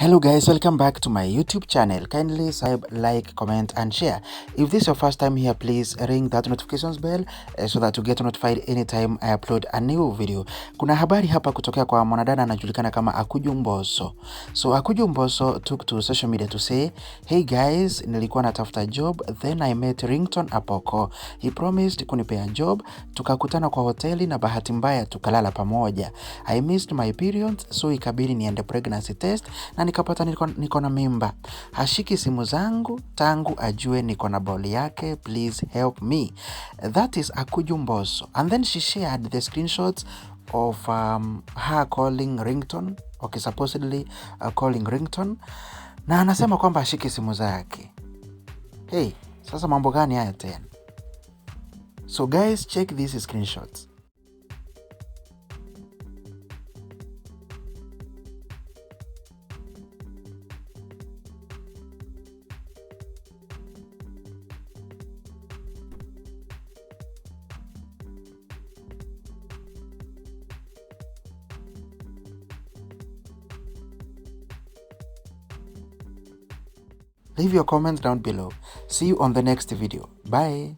Hello guys, welcome back to my YouTube channel. Kindly subscribe, like, comment and share. If this is your first time here, please ring that notifications bell so that you get notified anytime I upload a new video. Kuna habari hapa kutokea kwa mwanadada anajulikana kama Akuju Mbosso. So Akuju Mbosso took to social media to say, "Hey guys, nilikuwa natafuta job, then I met Ringtone Apoko. He promised kunipea job, tukakutana kwa hoteli na bahati mbaya tukalala pamoja. I missed my periods, so ikabidi niende pregnancy test na nikapata niko na mimba. Hashiki simu zangu tangu ajue niko na boli yake, please help me." That is Akuju Mbosso. And then she shared the screenshots of her calling Ringtone, okay, supposedly calling Ringtone, na anasema kwamba hashiki simu zake. Hey, sasa mambo gani haya tena? So guys, check these screenshots. Leave your comments down below. See you on the next video. Bye.